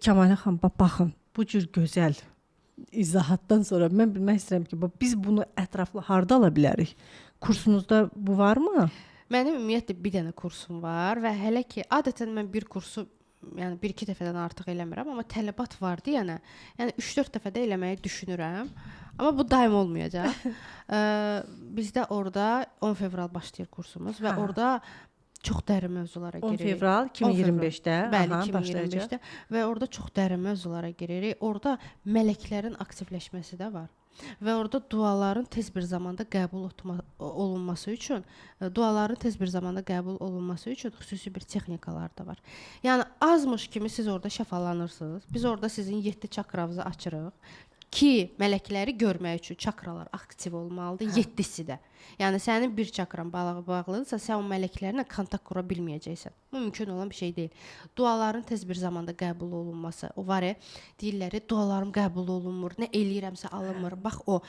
Kəmalə xanım, baxın, bu cür gözəl izahatdan sonra mən bilmək istəyirəm ki, biz bunu ətraflı harda ala bilərik? Kursunuzda bu varmı? Mənim ümumiyyətlə bir dənə kursum var və hələ ki adətən mən bir kursu yəni 1-2 dəfədən artıq eləmirəm, amma tələbat var deyənə, yəni 3-4 dəfə də eləməyi düşünürəm. Amma bu daim olmayacaq. Bizdə orada 10 fevral başlayır kursumuz və orada çox dərin mövzulara 10 giririk. fevral 2025-də. Bəli, Aha, 2025-də və orada çox dərin mövzulara giririk. Orada mələklərin aktivləşməsi də var. Və orada duaların tez bir zamanda qəbul olunması üçün, duaların tez bir zamanda qəbul olunması üçün xüsusi bir texnikalar da var. Yəni azmış kimi siz orada şəfalanırsınız. Biz orada sizin 7 çakranızı açırıq ki, mələkləri görmək üçün çakralar aktiv olmalıdır, 7-si də. Yəni sənin bir çakran bağlıdırsa, sən o mələklərlə kontakt qura bilməyəcəksən. Bu mümkün olan bir şey deyil. Duaların tez bir zamanda qəbul olunması, o var deyirlər, dualarım qəbul olunmur, nə eləyirəmsə alınmır. Bax o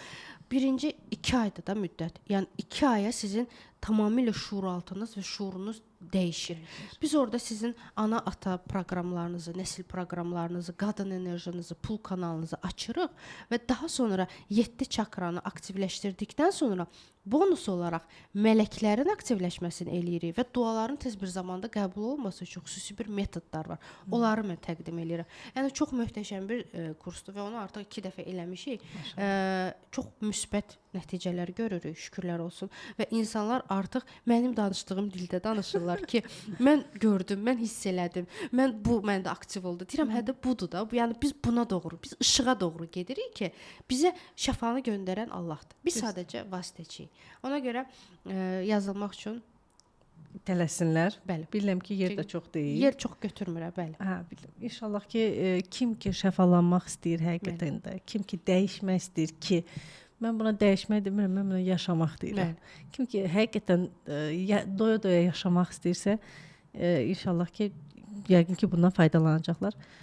birinci 2 ayda da müddət. Yəni 2 aya sizin tamamilə şuuraltınız və şuurunuz dəyişir. Biz orada sizin ana-ata proqramlarınızı, nəsil proqramlarınızı, qadın enerjinizi, pul kanalınızı açırıq və daha sonra 7 çakranı aktivləşdirdikdən sonra bonus olaraq mələklərin aktivləşməsini eləyirik və duaların tez bir zamanda qəbul olunması üçün xüsusi bir metodlar var. Onları mən təqdim edirəm. Yəni çox möhtəşəm bir kursdur və onu artıq 2 dəfə eləmişik. Çox müsbət nəticələr görürük, şükürlər olsun. Və insanlar artıq mənim danışdığım dildə danışırlar ki, mən gördüm, mən hiss elədim, məndə aktiv oldu. Deyirəm, hə də budur da. Yəni biz buna doğru, biz işığa doğru gedirik ki, bizə şəfanı göndərən Allahdır. Biz sadəcə vasitəçiyik. Ona görə yazılmaq üçün tələsinlər. Bəli. Bilirəm ki, yer də çox deyil. Yer çox götürmür, bəli. Hə, bilirəm. İnşallah ki, kim ki şəfalanmaq istəyir həqiqətən də, kim ki dəyişmək istəyir ki, mən buna dəyişmək demirəm, mən buna yaşamaq deyirəm. Bəli. Kim ki həqiqətən doya-doya yaşamaq istəyirsə, inşallah ki, yəqin ki bundan faydalanacaqlar.